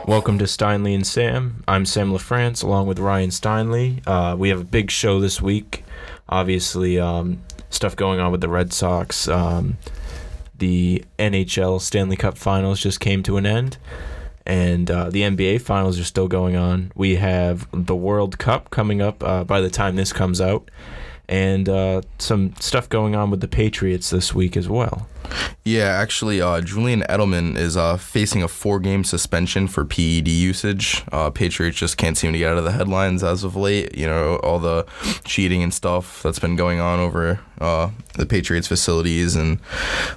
Welcome to Steinle and Sam. I'm Sam LaFrance, along with Ryan Steinle. We have a big show this week. Obviously, stuff going on with the Red Sox. The NHL Stanley Cup Finals just came to an end, and the NBA Finals are still going on. We have the World Cup coming up by the time this comes out, and some stuff going on with the Patriots this week as well. Yeah, actually, Julian Edelman is facing a 4-game suspension for PED usage. Patriots just can't seem to get out of the headlines as of late. You know, all the cheating and stuff that's been going on over the Patriots facilities and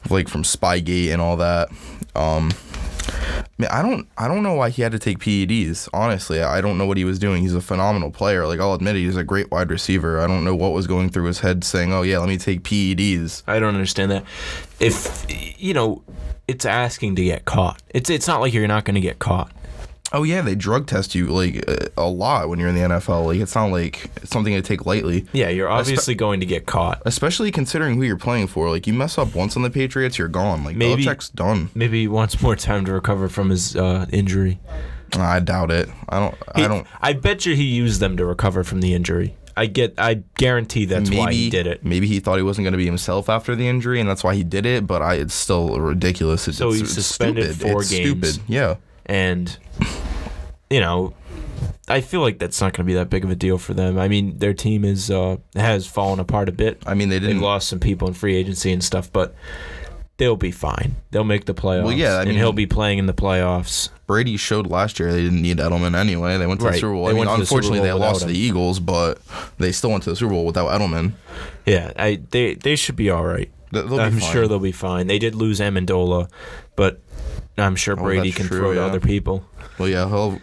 like from Spygate and all that. I don't know why he had to take PEDs. Honestly, I don't know what he was doing. He's a phenomenal player. Like, I'll admit it, he's a great wide receiver. I don't know what was going through his head saying, "Oh yeah, let me take PEDs." I don't understand that. If it's asking to get caught. It's not like you're not going to get caught. Oh yeah, they drug test you like a lot when you're in the NFL. Like, it's not like it's something to take lightly. Yeah, you're obviously going to get caught. Especially considering who you're playing for. Like, you mess up once on the Patriots, you're gone. Like, Belichick's done. Maybe he wants more time to recover from his injury. I doubt it. I bet you he used them to recover from the injury. I guarantee that's why he did it. Maybe he thought he wasn't going to be himself after the injury, and that's why he did it. But it's still ridiculous. So he's suspended 4 games. Stupid. Yeah. And, I feel like that's not going to be that big of a deal for them. I mean, their team has fallen apart a bit. I mean, they've lost some people in free agency and stuff, but they'll be fine. They'll make the playoffs. Well, yeah, and he'll be playing in the playoffs. Brady showed last year they didn't need Edelman anyway. They went to the Super Bowl. Unfortunately, they lost to the Eagles, but they still went to the Super Bowl without Edelman. Yeah, they should be all right. I'm sure they'll be fine. They did lose Amendola, but I'm sure Brady can throw to other people. Well, yeah,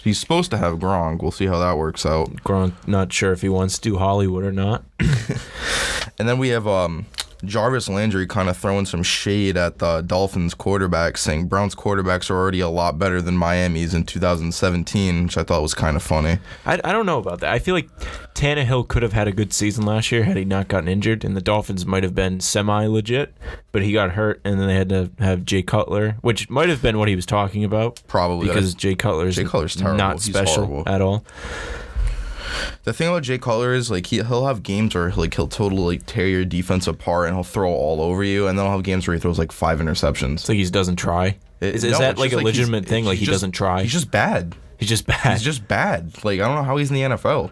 he's supposed to have Gronk. We'll see how that works out. Gronk, not sure if he wants to do Hollywood or not. And then we have Jarvis Landry kind of throwing some shade at the Dolphins quarterback, saying Browns quarterbacks are already a lot better than Miami's in 2017, which I thought was kind of funny. I don't know about that. I feel like Tannehill could have had a good season last year had he not gotten injured, and the Dolphins might have been semi-legit, but he got hurt, and then they had to have Jay Cutler, which might have been what he was talking about. Probably. Because Jay Cutler's terrible. Not special at all. The thing about Jay Cutler is, like, he'll have games where, like, he'll totally tear your defense apart and he'll throw all over you, and then he'll have games where he throws, like, 5 interceptions. It's like he doesn't try? Is that, like, a legitimate thing? Like, he doesn't try? He's just bad. He's just bad? He's just bad. Like, I don't know how he's in the NFL.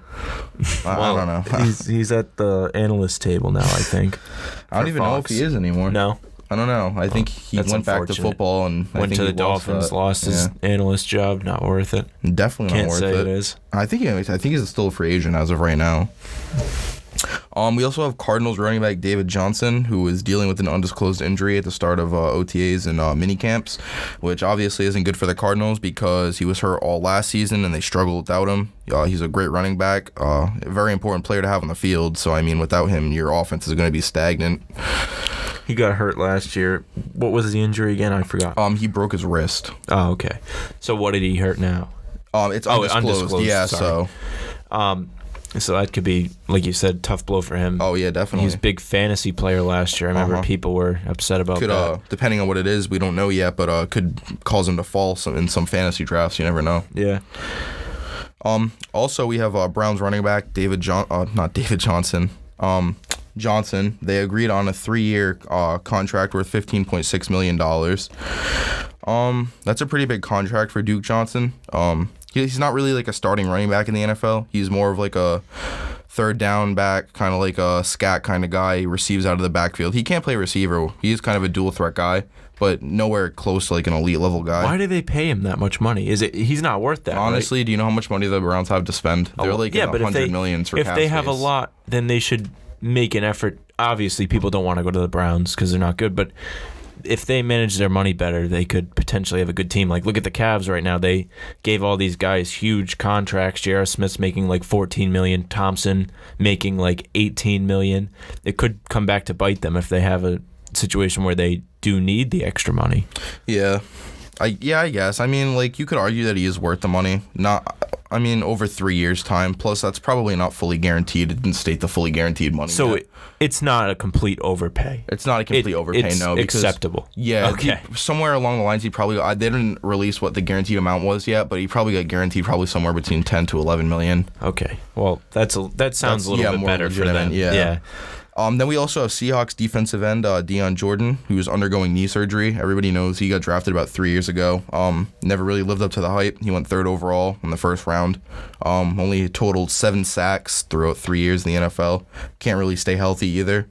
I don't know. He's at the analyst table now, I think. I don't even know if he is anymore. No? I don't know. I think he went back to football and went to the Dolphins, lost his analyst job. Not worth it. Definitely not worth it. Can't say it is. I think he's still a free agent as of right now. We also have Cardinals running back David Johnson, who is dealing with an undisclosed injury at the start of OTAs and minicamps, which obviously isn't good for the Cardinals because he was hurt all last season and they struggled without him. He's a great running back, a very important player to have on the field. So, I mean, without him, your offense is going to be stagnant. He got hurt last year. What was the injury again? I forgot. He broke his wrist. Oh, okay. So what did he hurt now? It's undisclosed. Yeah, sorry. So that could be, like you said, tough blow for him. Oh, yeah, definitely. He was a big fantasy player last year. I remember people were upset about that. Depending on what it is, we don't know yet, but could cause him to fall in some fantasy drafts. You never know. Yeah. Also, we have Browns running back Johnson. They agreed on a 3-year contract worth $15.6 million. That's a pretty big contract for Duke Johnson. He's not really like a starting running back in the NFL. He's more of like a third down back, kind of like a scat kind of guy. He receives out of the backfield. He can't play receiver. He is kind of a dual threat guy, but nowhere close to like an elite level guy. Why do they pay him that much money? He's not worth that? Honestly, right? Do you know how much money the Browns have to spend? They're like $100 million for cap space. If they have a space. lot, then they should make an effort. Obviously, people don't want to go to the Browns because they're not good, but if they manage their money better, they could potentially have a good team. Like, look at the Cavs right now. They gave all these guys huge contracts. J.R. Smith's making like $14 million. Thompson making like $18 million. It could come back to bite them if they have a situation where they do need the extra money. Yeah. I guess. I mean, like, you could argue that he is worth the money. I mean, over 3 years' time. Plus, that's probably not fully guaranteed. It didn't state the fully guaranteed money. So yet. It's not a complete overpay. It's not a complete overpay, it's no. Because, acceptable. Yeah. Okay. Somewhere along the lines, he probably they didn't release what the guaranteed amount was yet, but he probably got guaranteed probably somewhere between 10 to 11 million. Okay. Well, that sounds a little bit better for them. Yeah. Then we also have Seahawks defensive end Deion Jordan, who's undergoing knee surgery. Everybody knows he got drafted about 3 years ago. Never really lived up to the hype. He went 3rd overall in the first round. Only totaled 7 sacks throughout 3 years in the NFL. Can't really stay healthy either.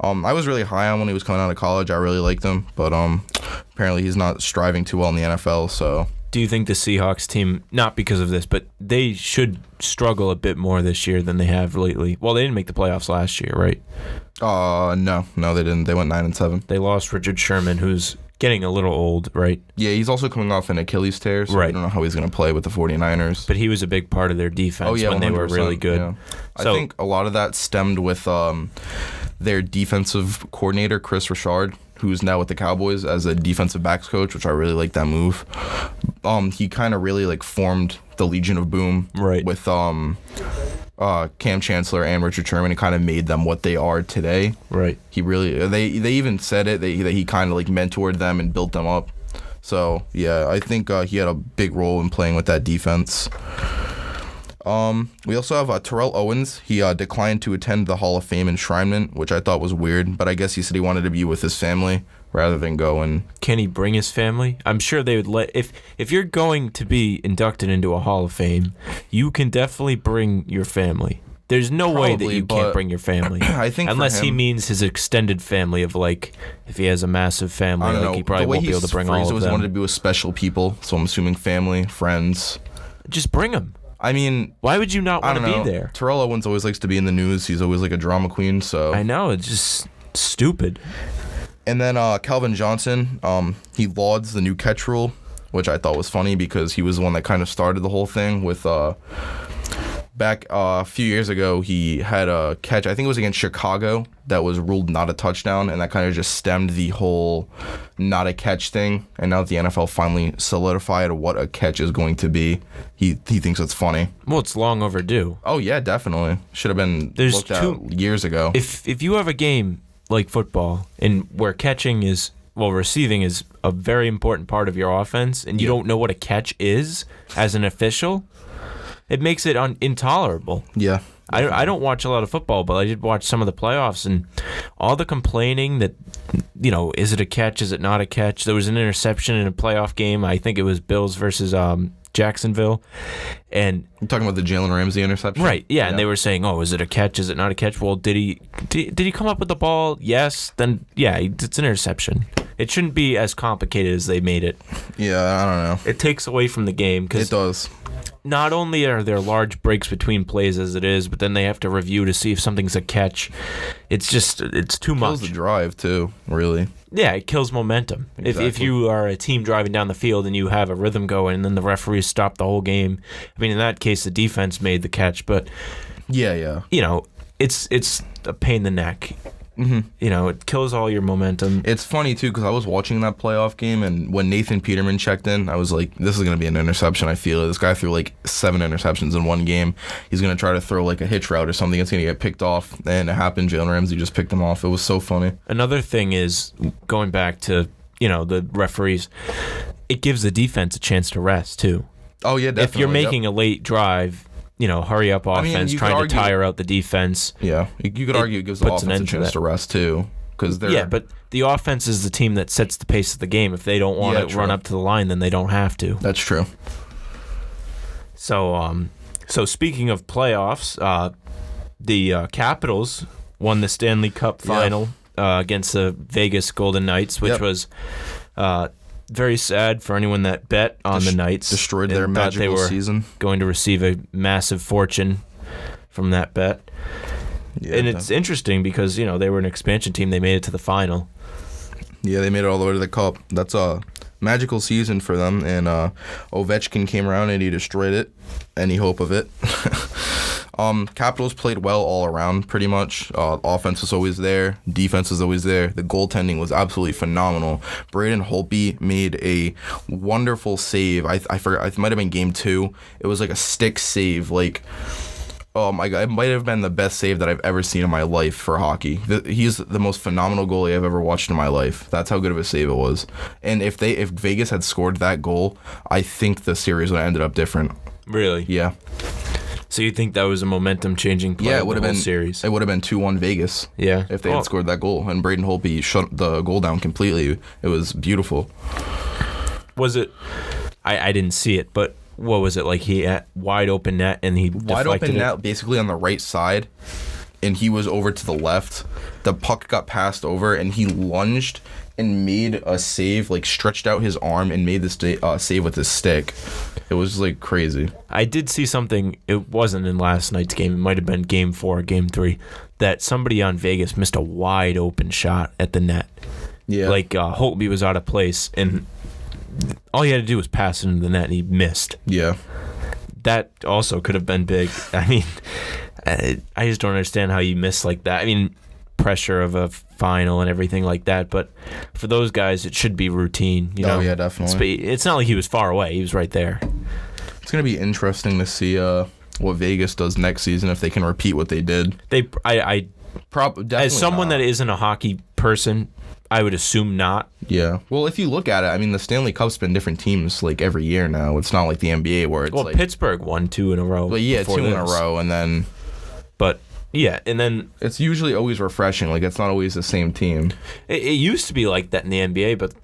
I was really high on when he was coming out of college. I really liked him, but apparently he's not striving too well in the NFL, so... Do you think the Seahawks team, not because of this, but they should struggle a bit more this year than they have lately? Well, they didn't make the playoffs last year, right? No, they didn't. They went 9-7. They lost Richard Sherman, who's getting a little old, right? Yeah, he's also coming off an Achilles tear, so right. I don't know how he's going to play with the 49ers. But he was a big part of their defense when they were really good. Yeah. So, I think a lot of that stemmed with their defensive coordinator, Chris Richard, who's now with the Cowboys as a defensive backs coach, which I really like that move. He kind of really formed the Legion of Boom with Cam Chancellor and Richard Sherman, and kind of made them what they are today. Right. He really they even said it that he kind of mentored them and built them up. So yeah, I think he had a big role in playing with that defense. We also have Terrell Owens. He declined to attend the Hall of Fame enshrinement, which I thought was weird, but I guess he said he wanted to be with his family rather than go and... Can he bring his family? I'm sure they would let... If you're going to be inducted into a Hall of Fame, you can definitely bring your family. There's no way that you can't bring your family. I think unless he means his extended family of if he has a massive family, I don't know. he probably won't be able to bring all of them. He's always wanted to be with special people, so I'm assuming family, friends. Just bring them. I mean... Why would you not want to be there? Terrell Owens always likes to be in the news. He's always a drama queen, so... I know, it's just stupid. And then Calvin Johnson, he lauds the new catch rule, which I thought was funny because he was the one that kind of started the whole thing with... Back a few years ago, he had a catch, I think it was against Chicago, that was ruled not a touchdown, and that kind of just stemmed the whole not a catch thing. And now that the NFL finally solidified what a catch is going to be, he thinks it's funny. Well, it's long overdue. Oh, yeah, definitely. Should have been looked at years ago. If you have a game like football, and where receiving is a very important part of your offense, and you don't know what a catch is as an official... It makes it intolerable. Yeah. I don't watch a lot of football, but I did watch some of the playoffs, and all the complaining that, is it a catch, is it not a catch? There was an interception in a playoff game. I think it was Bills versus Jacksonville. And you're talking about the Jalen Ramsey interception? Right, yeah, and they were saying, is it a catch, is it not a catch? Well, did he come up with the ball? Yes. Then, yeah, it's an interception. It shouldn't be as complicated as they made it. Yeah, I don't know. It takes away from the game. It does. Not only are there large breaks between plays as it is, but then they have to review to see if something's a catch. It's too much. It kills the drive, too, really. Yeah, it kills momentum. Exactly. If you are a team driving down the field and you have a rhythm going and then the referees stop the whole game, I mean, in that case, the defense made the catch, but... Yeah. It's a pain in the neck. Mm-hmm. It kills all your momentum. It's funny, too, because I was watching that playoff game, and when Nathan Peterman checked in, I was like, this is going to be an interception, I feel it. This guy threw 7 interceptions in one game. He's going to try to throw a hitch route or something. It's going to get picked off, and it happened. Jalen Ramsey just picked him off. It was so funny. Another thing is, going back to, the referees, it gives the defense a chance to rest, too. Oh, yeah, definitely. If you're making a late drive... hurry up offense, trying to tire out the defense. Yeah, you could argue it gives the offense a chance to rest, too. Yeah, but the offense is the team that sets the pace of the game. If they don't want to run up to the line, then they don't have to. That's true. So speaking of playoffs, the Capitals won the Stanley Cup final against the Vegas Golden Knights, which was... very sad for anyone that bet on the Knights. Destroyed their magical season. Going to receive a massive fortune from that bet. Yeah, and it's interesting because, they were an expansion team. They made it to the final. Yeah, they made it all the way to the Cup. That's a magical season for them. And Ovechkin came around and he destroyed it. Any hope of it. Capitals played well all around, pretty much. Offense was always there. Defense was always there. The goaltending was absolutely phenomenal. Braden Holtby made a wonderful save. I forgot. It might have been game 2. It was like a stick save. Like, oh my God, it might have been the best save that I've ever seen in my life for hockey. He's the most phenomenal goalie I've ever watched in my life. That's how good of a save it was. And if Vegas had scored that goal, I think the series would have ended up different. Really? Yeah. So you think that was a momentum-changing play? Yeah, it would have been series. It would have been 2-1 Vegas. Yeah, if they had scored that goal, and Braden Holtby shut the goal down completely. It was beautiful. Was it? I didn't see it, but what was it like? He had wide open net and he wide open net, basically on the right side, and he was over to the left. The puck got passed over, and he lunged and made a save, like stretched out his arm and made the save with his stick. It was like crazy. I did see something. It wasn't in last night's game. It might have been game 4 or game 3. That somebody on Vegas missed a wide open shot at the net. Yeah. Like Holtby was out of place, and all he had to do was pass it into the net, and he missed. Yeah. That also could have been big. I mean, I just don't understand how you miss like that. I mean, pressure of a final and everything like that, but for those guys, it should be routine. You know? Oh, yeah, definitely. It's not like he was far away. He was right there. It's going to be interesting to see what Vegas does next season, if they can repeat what they did. Definitely as someone that isn't a hockey person, I would assume not. Yeah. Well, if you look at it, I mean, the Stanley Cup's been different teams like every year now. It's not like the NBA where it's like... Pittsburgh won 2 in a row. But yeah, 2 in a row, and then... But... Yeah, and then... It's usually always refreshing. Like, it's not always the same team. It used to be like that in the NBA, but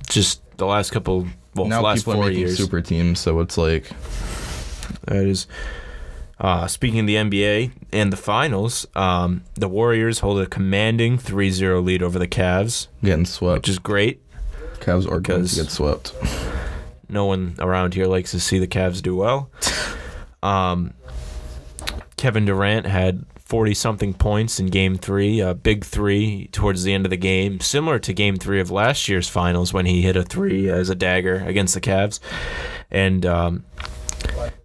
just the last couple... Well, now the last people 4 are making years. super teams, so it's like... That is... Speaking of the NBA and the finals, the Warriors hold a commanding 3-0 lead over the Cavs. Getting swept. Which is great. Cavs are going to get swept. No one around here likes to see the Cavs do well. Kevin Durant had 40-something points in Game 3, a big 3 towards the end of the game, similar to Game 3 of last year's finals when he hit a 3 as a dagger against the Cavs. And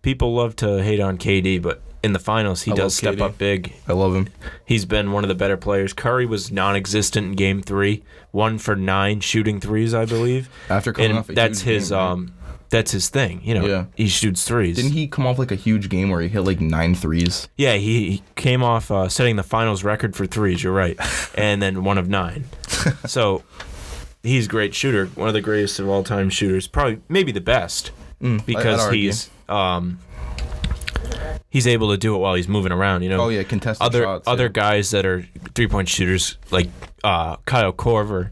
people love to hate on KD, but in the finals, he does step up big. I love him. He's been one of the better players. Curry was non-existent in Game 3, 1 for 9 shooting threes, I believe. After coming off a that's huge his game, that's his thing, you know. Yeah. He shoots threes. Didn't he come off like a huge game where he hit like 9 threes? Yeah, he came off setting the finals record for threes, you're right, and then 1 of 9. So he's a great shooter, one of the greatest of all-time shooters, probably maybe the best, because he's able to do it while he's moving around, you know. Oh, yeah, contested shots. Other guys that are three-point shooters, like Kyle Korver,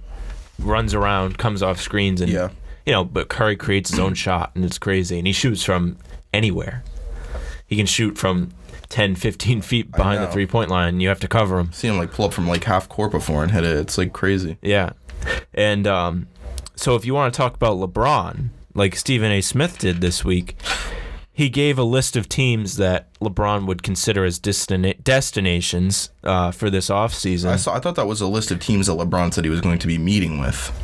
runs around, comes off screens, and you know, but Curry creates his own shot, and it's crazy. And he shoots from anywhere. He can shoot from 10, 15 feet behind the three-point line, and you have to cover him. See him like pull up from like half court before and hit it. It's like crazy. Yeah. And so if you want to talk about LeBron, like Stephen A. Smith did this week, he gave a list of teams that LeBron would consider as destinations for this offseason. I thought that was a list of teams that LeBron said he was going to be meeting with.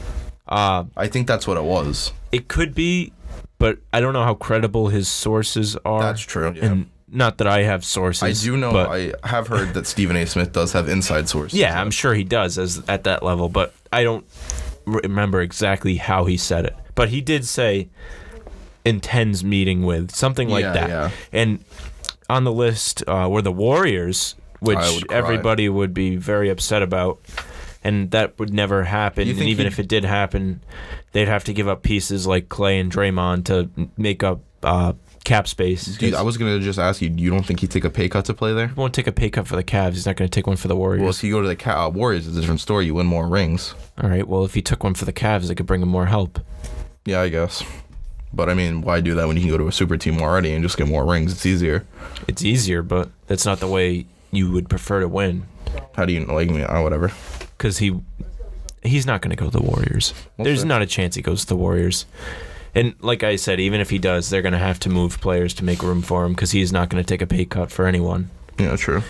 I think that's what it was. It could be, but I don't know how credible his sources are. That's true, yeah. And not that I have sources. I do know, I have heard that Stephen A. Smith does have inside sources. Yeah, I'm sure he does at that level, but I don't remember exactly how he said it. But he did say intends meeting with, something like that. Yeah. And on the list were the Warriors, which everybody would be very upset about. And that would never happen. And even if it did happen, they'd have to give up pieces like Clay and Draymond to make up cap space. Dude, I was going to just ask you, you don't think he'd take a pay cut to play there? He won't take a pay cut for the Cavs. He's not going to take one for the Warriors. Well, if you go to the Warriors, it's a different story. You win more rings. All right, well, if he took one for the Cavs, they could bring him more help. Yeah, I guess. But, I mean, why do that when you can go to a super team already and just get more rings? It's easier. It's easier, but that's not the way you would prefer to win. How do you like me? Whatever. Because he's not going to go to the Warriors. There's not a chance he goes to the Warriors. And like I said, even if he does, they're going to have to move players to make room for him because he's not going to take a pay cut for anyone. Yeah, true.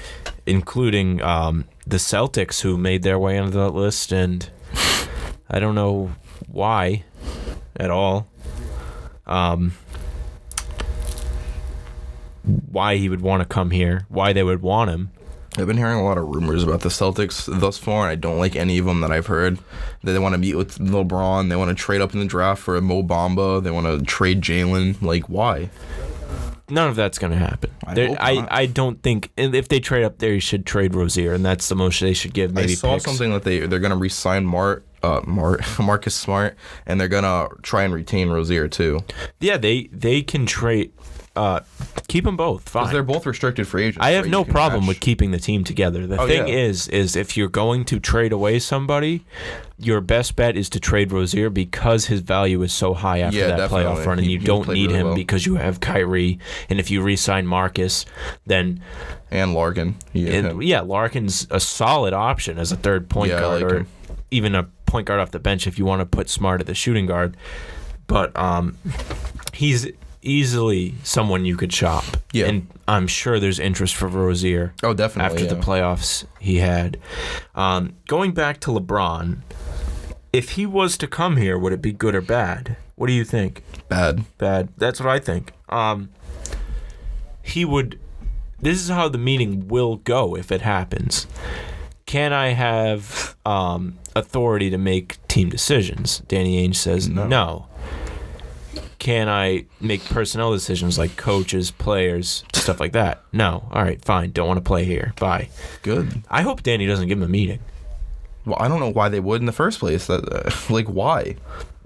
Including the Celtics, who made their way onto that list, and I don't know why why he would want to come here, why they would want him. I've been hearing a lot of rumors about the Celtics thus far, and I don't like any of them that I've heard. That they want to meet with LeBron. They want to trade up in the draft for a Mo Bamba. They want to trade Jalen. Like, why? None of that's going to happen. I don't think if they trade up there, you should trade Rozier, and that's the most they should give. Maybe I saw picks. something that they're going to re-sign Marcus Smart, and they're going to try and retain Rozier too. Yeah, they can trade. Keep them both. Fine. Because they're both restricted free agents. I have no problem with keeping the team together. The thing is if you're going to trade away somebody, your best bet is to trade Rozier because his value is so high after that definitely. playoff run, and you don't need him because you have Kyrie. And if you re-sign Marcus, then and Larkin, Larkin's a solid option as a third point guard, or even a point guard off the bench if you want to put Smart at the shooting guard. But he's easily someone you could shop. Yeah. And I'm sure there's interest for Rozier. Oh, definitely. After the playoffs he had. Going back to LeBron, if he was to come here, would it be good or bad? What do you think? Bad. That's what I think. This is how the meeting will go if it happens. Can I have authority to make team decisions? Danny Ainge says no. Can I make personnel decisions like coaches, players, stuff like that? No. All right, fine. Don't want to play here. Bye. Good. I hope Danny doesn't give him a meeting. Well, I don't know why they would in the first place. Why?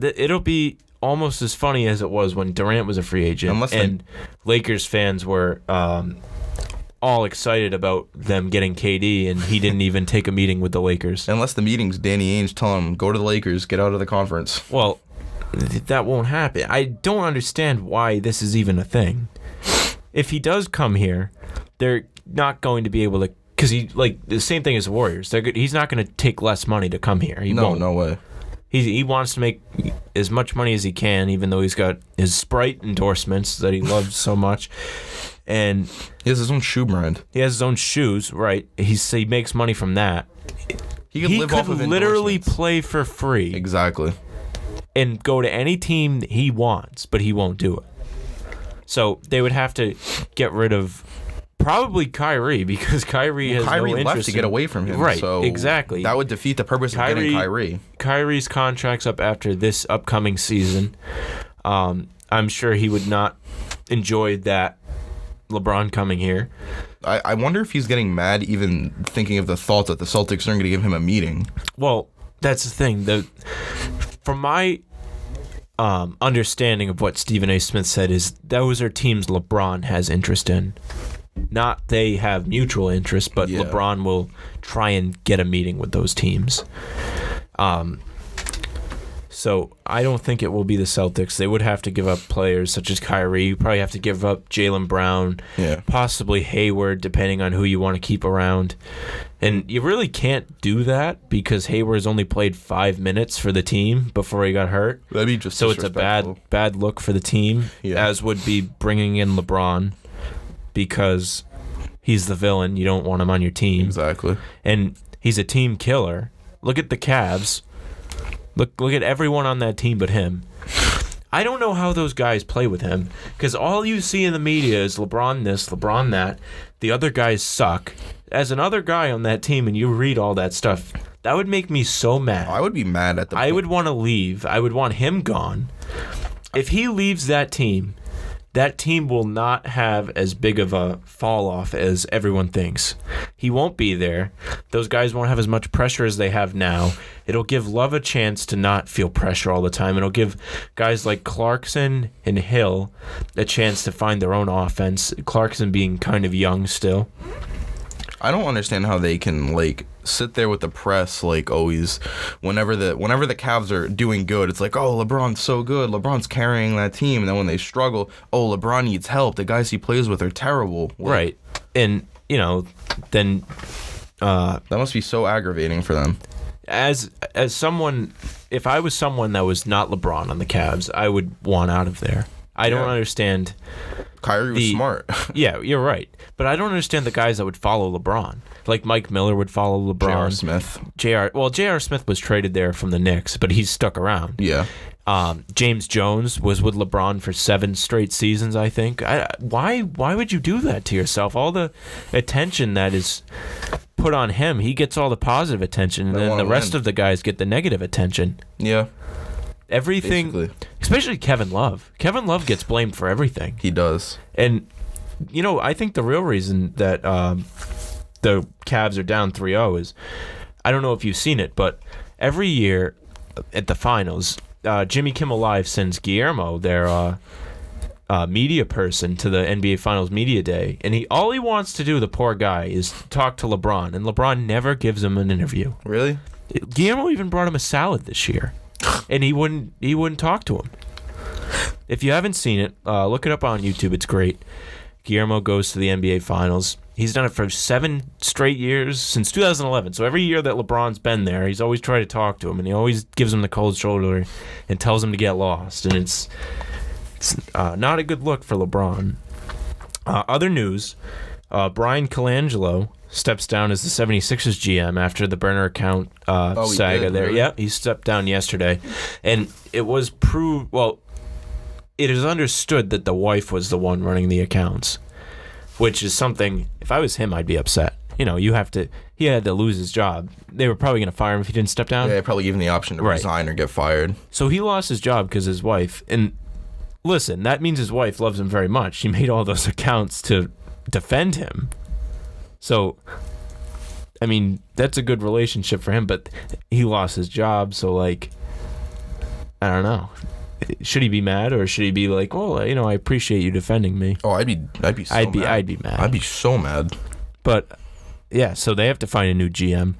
It'll be almost as funny as it was when Durant was a free agent and Lakers fans were all excited about them getting KD, and he didn't even take a meeting with the Lakers. Unless the meeting's Danny Ainge telling him, go to the Lakers, get out of the conference. Well, that won't happen. I don't understand why this is even a thing. If he does come here, they're not going to be able to, because the same thing as the Warriors. He's not going to take less money to come here. No way. He wants to make as much money as he can, even though he's got his Sprite endorsements that he loves so much. And he has his own shoe brand. He has his own shoes, right? He makes money from that. He could literally play for free. Exactly. And go to any team he wants, but he won't do it. So they would have to get rid of probably Kyrie, because Kyrie has no interest left to get away from him. Right, so exactly. That would defeat the purpose of getting Kyrie. Kyrie's contract's up after this upcoming season. I'm sure he would not enjoy that LeBron coming here. I wonder if he's getting mad even thinking of the thought that the Celtics aren't going to give him a meeting. Well, that's the thing. From my understanding of what Stephen A. Smith said is those are teams LeBron has interest in. Not they have mutual interest, but LeBron will try and get a meeting with those teams. So I don't think it will be the Celtics. They would have to give up players such as Kyrie. You probably have to give up Jaylen Brown, possibly Hayward, depending on who you want to keep around. And you really can't do that because Hayward's only played 5 minutes for the team before he got hurt. That'd be just so it's a bad look for the team, as would be bringing in LeBron because he's the villain. You don't want him on your team. Exactly. And he's a team killer. Look at the Cavs. Look at everyone on that team but him. I don't know how those guys play with him because all you see in the media is LeBron this, LeBron that. The other guys suck. As another guy on that team and you read all that stuff, that would make me so mad. I would be mad at the I would want to leave. I would want him gone. If he leaves that team will not have as big of a fall off as everyone thinks. He won't be there. Those guys won't have as much pressure as they have now. It'll give Love a chance to not feel pressure all the time. It'll give guys like Clarkson and Hill a chance to find their own offense. Clarkson being kind of young still. I don't understand how they can sit there with the press always whenever the Cavs are doing good. It's like, oh, LeBron's so good, LeBron's carrying that team, and then when they struggle, oh, LeBron needs help, the guys he plays with are terrible. Right. And then that must be so aggravating for them. As someone, if I was someone that was not LeBron on the Cavs, I would want out of there. I don't understand. Kyrie was smart. Yeah, you're right. But I don't understand the guys that would follow LeBron. Like Mike Miller would follow LeBron. J.R. Smith. J.R. Smith was traded there from the Knicks, but he's stuck around. Yeah. James Jones was with LeBron for 7 straight seasons, I think. Why would you do that to yourself? All the attention that is put on him, he gets all the positive attention, and then the rest of the guys get the negative attention. Yeah. Everything, basically. Especially Kevin Love. Kevin Love gets blamed for everything. He does. And, I think the real reason that the Cavs are down 3-0 is, I don't know if you've seen it, but every year at the finals, Jimmy Kimmel Live sends Guillermo, their media person, to the NBA Finals Media Day, and all he wants to do, the poor guy, is talk to LeBron, and LeBron never gives him an interview. Really? Guillermo even brought him a salad this year, and he wouldn't talk to him. If you haven't seen it, look it up on YouTube. It's great. Guillermo goes to the NBA Finals. He's done it for 7 straight years since 2011. So every year that LeBron's been there, he's always tried to talk to him, and he always gives him the cold shoulder and tells him to get lost. And it's not a good look for LeBron. Other news, Brian Colangelo steps down as the 76ers GM after the burner account saga there. Really? Yeah, he stepped down yesterday. And it was proved, it is understood that the wife was the one running the accounts, which is something, if I was him, I'd be upset. He had to lose his job. They were probably going to fire him if he didn't step down. Yeah, they probably gave him the option to resign or get fired. So he lost his job because his wife, and listen, that means his wife loves him very much. She made all those accounts to defend him. So, I mean, that's a good relationship for him, but he lost his job, so, I don't know. Should he be mad, or should he be like, "Oh, I appreciate you defending me"? Oh, I'd be so mad. I'd be mad. I'd be so mad. But yeah, so they have to find a new GM.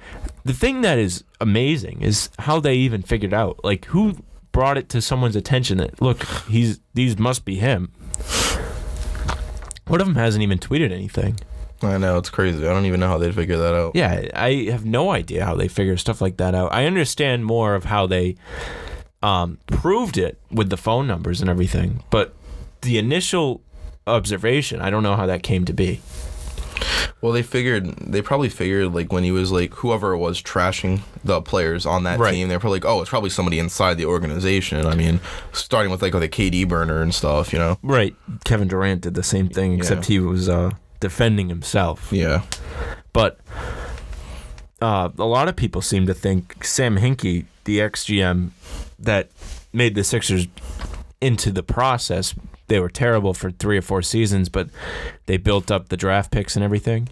The thing that is amazing is how they even figured out, who brought it to someone's attention that, look, these must be him. One of them hasn't even tweeted anything. I know, it's crazy. I don't even know how they'd figure that out. Yeah, I have no idea how they figure stuff like that out. I understand more of how they proved it with the phone numbers and everything, but the initial observation, I don't know how that came to be. Well, they probably figured, when he was, whoever it was trashing the players on that team, they're probably it's probably somebody inside the organization. I mean, starting with, with a KD burner and stuff, Right. Kevin Durant did the same thing, except he was defending himself. Yeah. But a lot of people seem to think Sam Hinkie, the ex-GM that made the Sixers into the process, they were terrible for 3 or 4 seasons, but they built up the draft picks and everything.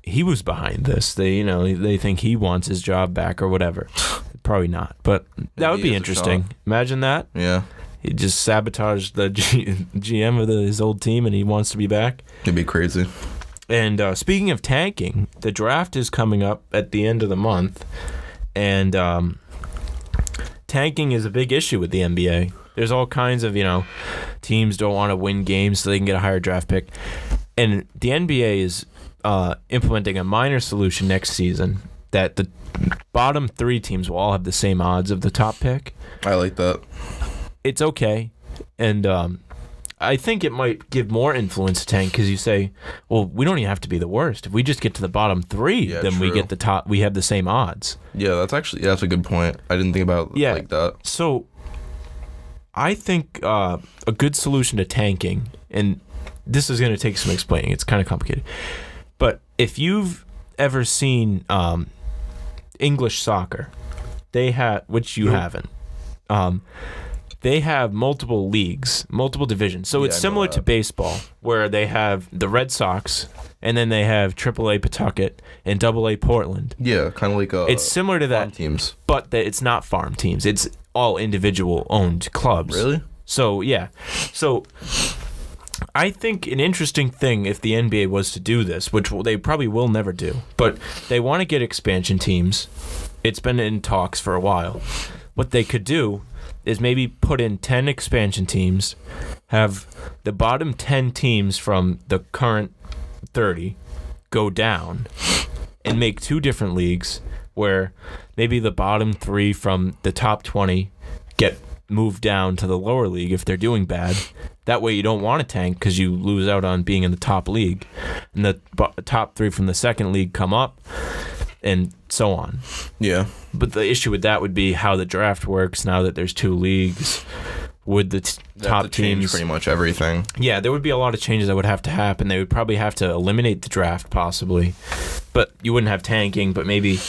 He was behind this. They think he wants his job back or whatever. Probably not, but that would be interesting. Imagine that. Yeah. He just sabotaged the GM of his old team, and he wants to be back. It'd be crazy. And speaking of tanking, the draft is coming up at the end of the month, and tanking is a big issue with the NBA. There's all kinds of, teams don't want to win games so they can get a higher draft pick. And the NBA is implementing a minor solution next season that the bottom 3 teams will all have the same odds of the top pick. I like that. It's okay. And I think it might give more influence to tank because you say, well, we don't even have to be the worst. If we just get to the bottom 3, then true. we get the top. We have the same odds. Yeah, that's a good point. I didn't think about it like that. So I think a good solution to tanking, and this is going to take some explaining. It's kind of complicated. But if you've ever seen English soccer, they have, which you haven't, they have multiple leagues, multiple divisions. So it's similar to baseball, where they have the Red Sox, and then they have AAA Pawtucket and AA Portland. Yeah, kind of like it's similar to that, teams, but it's not farm teams. It's all individual-owned clubs. Really? So yeah, so I think an interesting thing if the NBA was to do this, which they probably will never do, but they want to get expansion teams. It's been in talks for a while. What they could do is maybe put in 10 expansion teams, have the bottom 10 teams from the current 30 go down, and make 2 different leagues where maybe the bottom 3 from the top 20 get moved down to the lower league if they're doing bad. That way you don't want to tank because you lose out on being in the top league. And the top 3 from the second league come up. and so on. Yeah. But the issue with that would be how the draft works now that there's 2 leagues. Would the top teams pretty much everything? Yeah, there would be a lot of changes that would have to happen. They would probably have to eliminate the draft, possibly, but you wouldn't have tanking. But maybe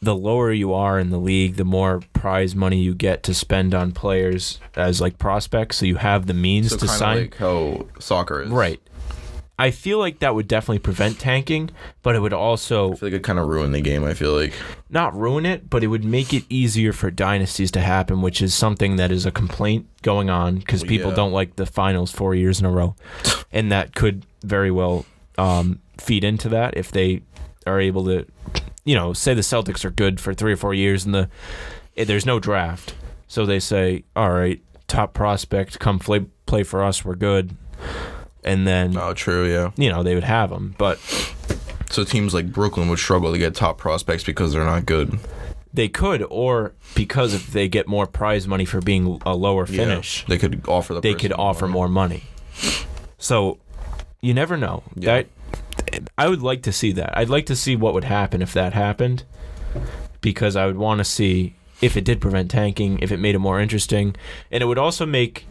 the lower you are in the league, the more prize money you get to spend on players as like prospects. So you have the means to sign. Like how soccer is, right? I feel like that would definitely prevent tanking, but it would also... I feel like it kind of ruined the game, I feel like. Not ruin it, but it would make it easier for dynasties to happen, which is something that is a complaint going on because people don't like the finals 4 years in a row. And that could very well feed into that if they are able to, say the Celtics are good for 3 or 4 years and there's no draft. So they say, all right, top prospect, come play for us, we're good. And then, true, yeah. They would have them. But so teams like Brooklyn would struggle to get top prospects because they're not good. They could, or because if they get more prize money for being a lower finish, they could offer more money. So you never know. Yeah. I would like to see that. I'd like to see what would happen if that happened, because I would want to see if it did prevent tanking, if it made it more interesting, and it would also make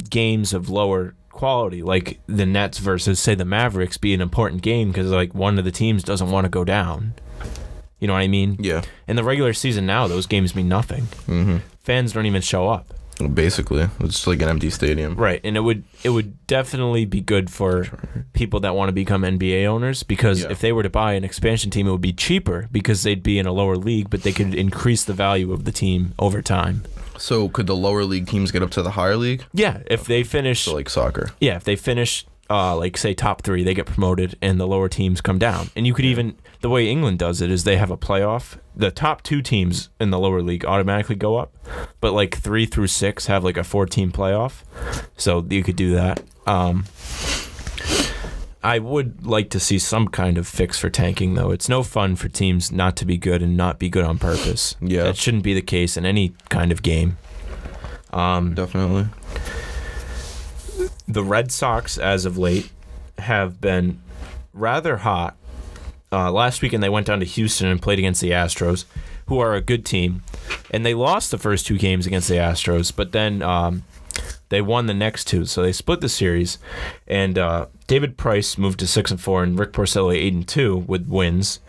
games of lower quality, like the Nets versus, say, the Mavericks, be an important game because like one of the teams doesn't want to go down. You know what I mean? Yeah. In the regular season now, those games mean nothing. Mm-hmm. Fans don't even show up. Well, basically, it's like an empty stadium. Right, and it would definitely be good for people that want to become NBA owners, because if they were to buy an expansion team, it would be cheaper because they'd be in a lower league, but they could increase the value of the team over time. So could the lower league teams get up to the higher league? Yeah, if they finish... So like soccer. Yeah, if they finish, like, say, top 3, they get promoted, and the lower teams come down. And you could even... The way England does it is they have a playoff. The top 2 teams in the lower league automatically go up, but, like, 3 through 6 have, like, a 4-team playoff. So you could do that. I would like to see some kind of fix for tanking, though. It's no fun for teams not to be good and not be good on purpose. Yeah. That shouldn't be the case in any kind of game. Definitely. The Red Sox, as of late, have been rather hot. Last weekend, they went down to Houston and played against the Astros, who are a good team. And they lost the first 2 games against the Astros, but then they won the next 2, so they split the series. And David Price moved to 6-4, and Rick Porcelli 8-2 with wins.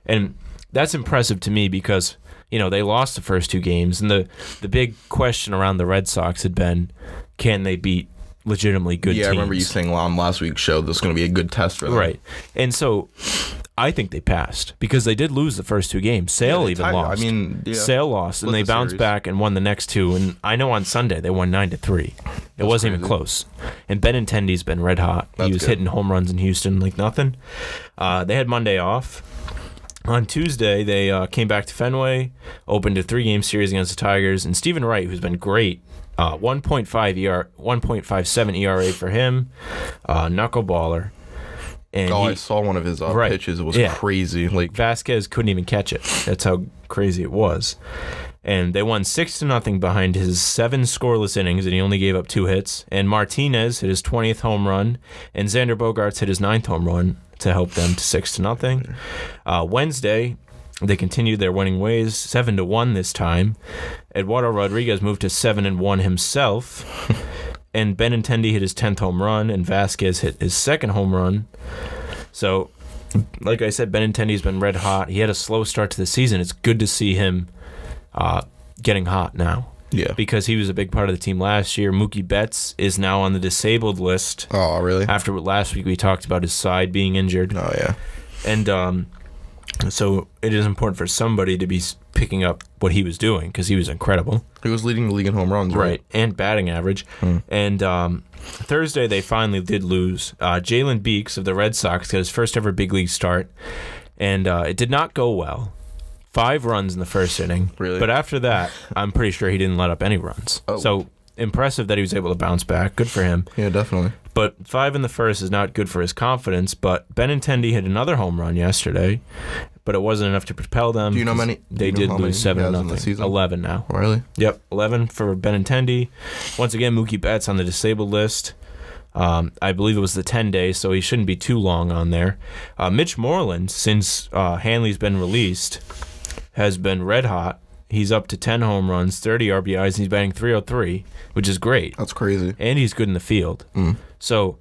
And that's impressive to me because, they lost the first 2 games. And the big question around the Red Sox had been, can they beat legitimately good teams? Yeah, I remember you saying on last week's show this is going to be a good test for them. Right. And so I think they passed because they did lose the first 2 games. Sale even lost. Sale lost, and they bounced back and won the next 2. And I know on Sunday they won 9-3. It wasn't even close. And Benintendi's been red hot. He was hitting home runs in Houston like nothing. They had Monday off. On Tuesday, they came back to Fenway, opened a 3-game series against the Tigers, and Stephen Wright, who's been great, 1.57 ERA for him, knuckleballer. And I saw one of his pitches. It was crazy. Like Vasquez couldn't even catch it. That's how crazy it was. And they won 6-0 behind his 7 scoreless innings, and he only gave up 2 hits. And Martinez hit his 20th home run, and Xander Bogaerts hit his 9th home run to help them to 6-0. Wednesday, they continued their winning ways, 7-1 this time. Eduardo Rodriguez moved to 7-1 himself, and Benintendi hit his 10th home run, and Vasquez hit his 2nd home run. So, like I said, Benintendi's been red hot. He had a slow start to the season. It's good to see him getting hot now. Yeah. Because he was a big part of the team last year. Mookie Betts is now on the disabled list. Oh, really? After last week we talked about his side being injured. Oh, yeah. And so it is important for somebody to be picking up what he was doing because he was incredible. He was leading the league in home runs, right? And batting average. And Thursday they finally did lose. Jalen Beeks of the Red Sox got his first ever big league start, and it did not go well. 5 runs in the first inning. Really? But after that, I'm pretty sure he didn't let up any runs. Oh. So impressive that he was able to bounce back. Good for him. Yeah, definitely. But 5 in the first is not good for his confidence. But Benintendi hit another home run yesterday, but it wasn't enough to propel them. Do you know many? They did lose 7-0. 11 now. Really? Yep, 11 for Benintendi. Once again, Mookie Betts on the disabled list. I believe it was the 10-day, so he shouldn't be too long on there. Mitch Moreland, since Hanley's been released, has been red hot. He's up to 10 home runs, 30 RBIs, and he's batting .303, which is great. That's crazy. And he's good in the field. So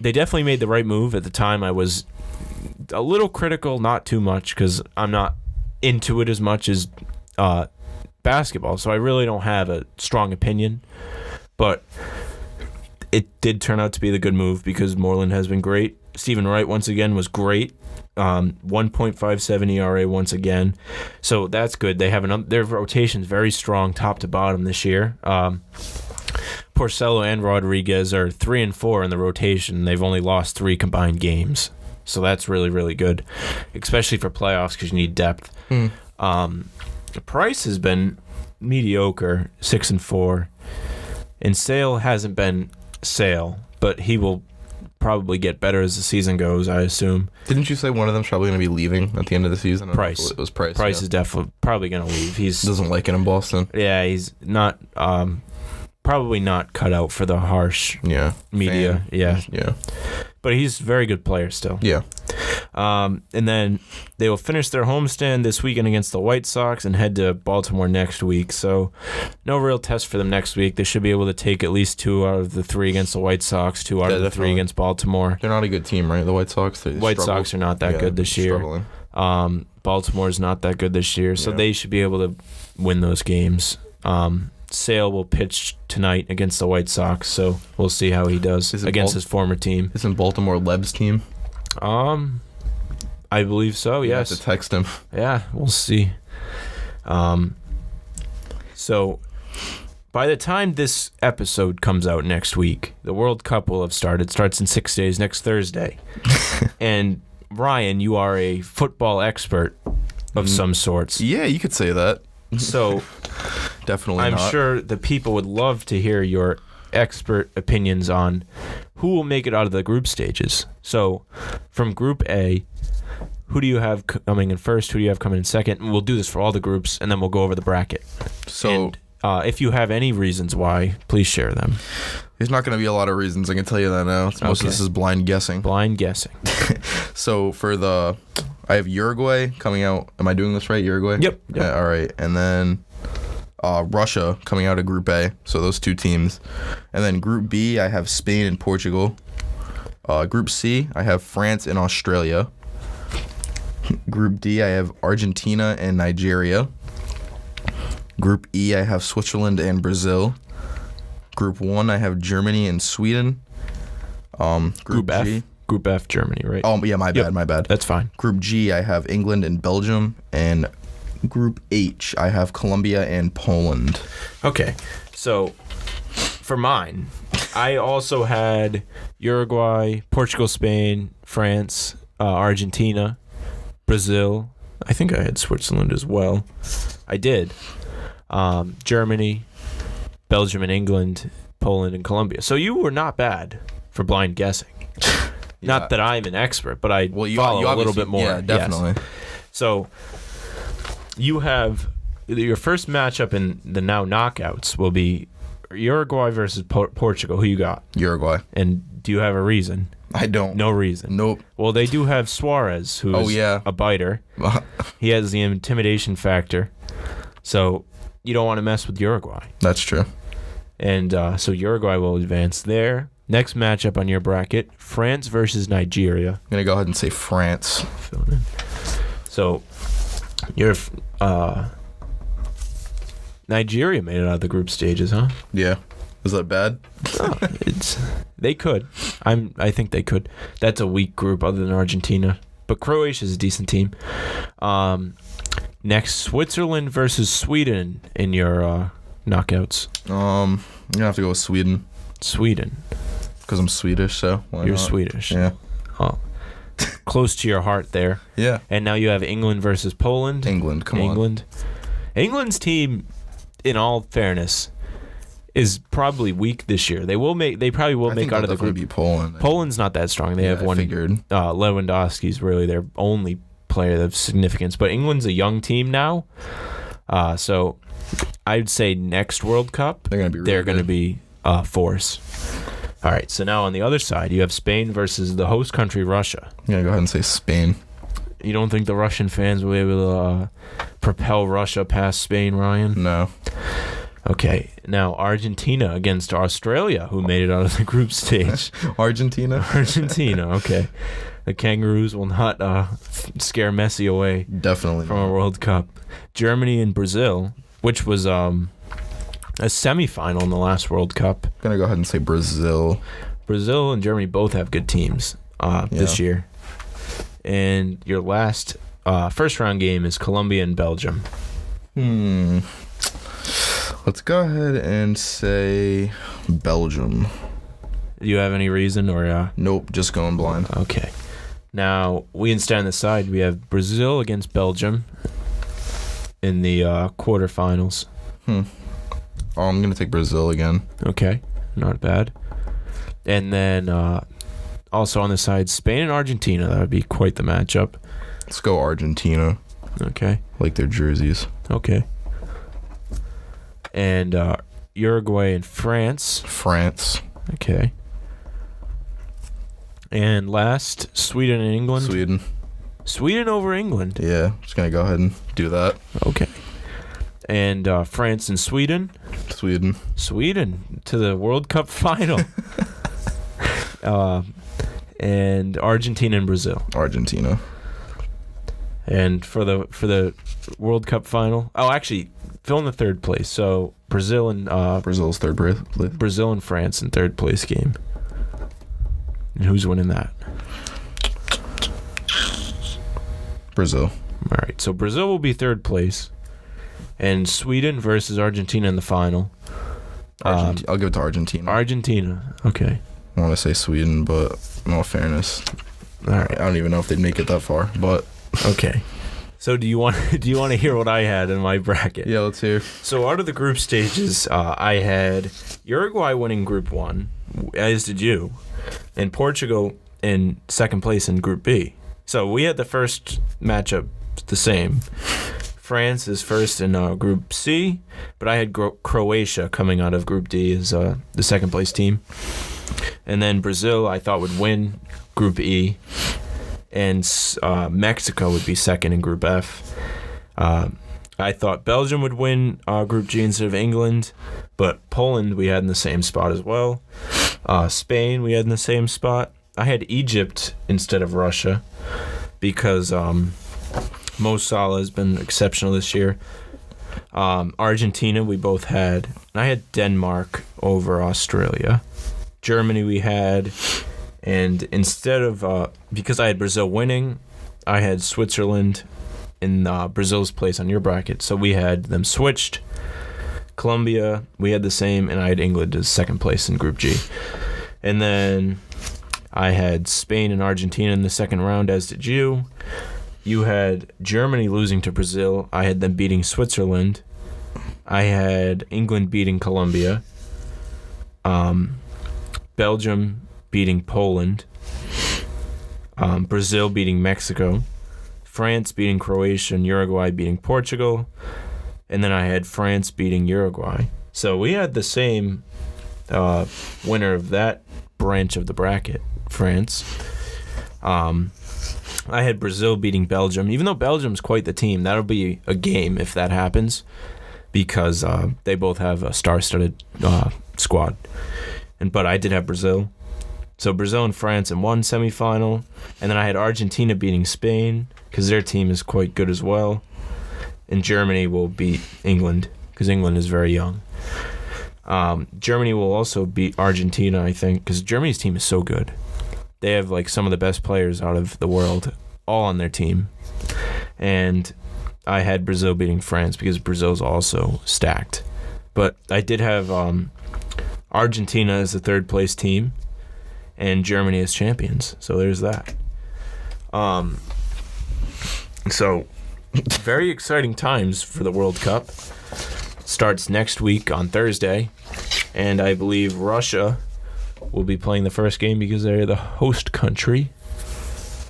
they definitely made the right move. At the time, I was a little critical, not too much, because I'm not into it as much as basketball, so I really don't have a strong opinion. But it did turn out to be the good move because Moreland has been great. Stephen Wright, once again, was great. 1.57 ERA once again. So that's good. They have their rotation's very strong top to bottom this year. Porcello and Rodriguez are 3 and 4 in the rotation. They've only lost 3 combined games. So that's really, really good, especially for playoffs because you need depth. Price has been mediocre, 6 and 4. And Sale hasn't been Sale, but he will probably get better as the season goes, I assume. Didn't you say one of them's probably going to be leaving at the end of the season? Price. It was Price. Price is definitely probably going to leave. He doesn't like it in Boston. Yeah, he's not probably not cut out for the harsh media. Fan. Yeah. But he's a very good player still. Yeah. And then they will finish their homestand this weekend against the White Sox and head to Baltimore next week. So no real test for them next week. They should be able to take at least 2 out of the 3 against the White Sox, 2 out of the 3 against Baltimore. They're not a good team, right? The White Sox? White Sox are not that good this year. Struggling. Baltimore's not that good this year, so they should be able to win those games. Sale will pitch tonight against the White Sox, so we'll see how he does against his former team. Isn't Baltimore Leb's team? I believe so, yes. You have to text him. Yeah, we'll see. So by the time this episode comes out next week, the World Cup will have started. It starts in 6 days, next Thursday. And Ryan, you are a football expert of some sorts. Yeah, you could say that. So definitely I'm not. sure the people would love to hear your expert opinions on who will make it out of the group stages. So from Group A, who do you have coming in first? Who do you have coming in second? And we'll do this for all the groups, and then we'll go over the bracket. So and, if you have any reasons why, please share them. There's not going to be a lot of reasons. I can tell you that now. Most of this is blind guessing. Blind guessing. So I have Uruguay coming out. Am I doing this right? Uruguay? Yep. Yeah, all right. And then Russia coming out of Group A. So those 2 teams. And then Group B, I have Spain and Portugal. Group C, I have France and Australia. Group D, I have Argentina and Nigeria. Group E, I have Switzerland and Brazil. Group 1, I have Germany and Sweden. Group G. Group F, Germany, right? Oh, yeah, my bad. That's fine. Group G, I have England and Belgium. And Group H, I have Colombia and Poland. Okay, so for mine, I also had Uruguay, Portugal, Spain, France, Argentina, Brazil. I think I had Switzerland as well. I did. Germany, Belgium and England, Poland and Colombia. So you were not bad for blind guessing. Not that I'm an expert, but I follow a little bit more. Yeah, definitely. Yes. So you have your first matchup in the now knockouts will be Uruguay versus Portugal. Who you got? Uruguay. And do you have a reason? I don't. No reason. Nope. Well, they do have Suarez, who's a biter. He has the intimidation factor. So you don't want to mess with Uruguay. That's true. And so Uruguay will advance there. Next matchup on your bracket, France versus Nigeria. I'm going to go ahead and say France. So you're Nigeria made it out of the group stages, huh? Yeah. Is that bad? No, they could. I think they could. That's a weak group other than Argentina. But Croatia's a decent team. Next, Switzerland versus Sweden in your knockouts. I'm gonna have to go with Sweden. Sweden. Because I'm Swedish, so why You're not? Swedish. Yeah. Oh. Close to your heart there. Yeah. And now you have England versus Poland. England, come on. England's team, in all fairness, is probably weak this year. They probably will make out of the group. Beat Poland. Poland's not that strong. They have one. Lewandowski's really their only player of significance. But England's a young team now, so I'd say next World Cup they're going to be a force. All right, so now on the other side, you have Spain versus the host country, Russia. I'm going to go ahead and say Spain. You don't think the Russian fans will be able to propel Russia past Spain, Ryan? No. Okay, now Argentina against Australia, who made it out of the group stage. Argentina? Argentina, okay. The Kangaroos will not scare Messi away. Definitely from not. a World Cup. Germany and Brazil, which was a semifinal in the last World Cup. I'm going to go ahead and say Brazil. Brazil and Germany both have good teams this year. And your last first round game is Colombia and Belgium. Let's go ahead and say Belgium. Do you have any reason or? Nope, just going blind. Okay. Now, we instead on the side, we have Brazil against Belgium in the quarterfinals. Oh, I'm going to take Brazil again. Okay, not bad. And then also on the side, Spain and Argentina. That would be quite the matchup. Let's go Argentina. Okay. Like their jerseys. Okay. And Uruguay and France. France. Okay. And last, Sweden and England. Sweden. Sweden over England. Yeah, just going to go ahead and do that. Okay. And France and Sweden. Sweden. Sweden to the World Cup final. And Argentina and Brazil. Argentina. And for the World Cup final, actually, fill in the third place. So Brazil and Brazil's third place. Brazil and France in third place game. And who's winning that? Brazil. All right, so Brazil will be third place, and Sweden versus Argentina in the final. I'll give it to Argentina. Argentina, okay. I want to say Sweden, but in all fairness, All right, I don't even know if they'd make it that far. But okay. So do you want to hear what I had in my bracket? yeah, let's hear. So out of the group stages, I had Uruguay winning Group 1, as did you, and Portugal in second place in Group B. So we had the first matchup the same. France is first in Group C, but I had Croatia coming out of Group D as the second place team. And then Brazil I thought would win Group E, and Mexico would be second in Group F. I thought Belgium would win Group G instead of England, but Poland we had in the same spot as well. Spain we had in the same spot. I had Egypt instead of Russia because Mo Salah has been exceptional this year. Argentina we both had. I had Denmark over Australia. Germany we had, and instead of because I had Brazil winning, I had Switzerland in Brazil's place on your bracket, so we had them switched. Colombia we had the same, and I had England as second place in Group G. And then I had Spain and Argentina in the second round, as did you. You had Germany losing to Brazil. I had them beating Switzerland. I had England beating Colombia. Belgium beating Poland. Brazil beating Mexico. France beating Croatia and Uruguay beating Portugal. And then I had France beating Uruguay. So we had the same winner of that branch of the bracket, France. I had Brazil beating Belgium. Even though Belgium's quite the team, that'll be a game if that happens, because they both have a star-studded squad. But I did have Brazil. So Brazil and France in one semifinal, and then I had Argentina beating Spain because their team is quite good as well. And Germany will beat England because England is very young. Germany will also beat Argentina, I think, because Germany's team is so good. They have like some of the best players out of the world all on their team. And I had Brazil beating France because Brazil's also stacked. But I did have Argentina as the third place team and Germany as champions. So there's that. So very exciting times for the World Cup. Starts next week on Thursday, and I believe Russia will be playing the first game because they're the host country.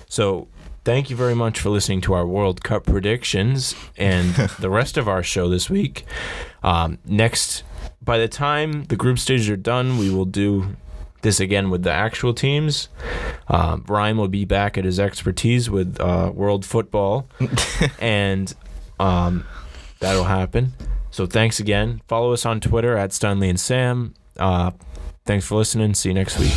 So thank you very much for listening to our World Cup predictions and the rest of our show this week. Next, by the time the group stages are done, we will do this again with the actual teams. Ryan will be back at his expertise with world football, and that'll happen. So thanks again. Follow us on Twitter at Steinle and Sam. Thanks for listening. See you next week.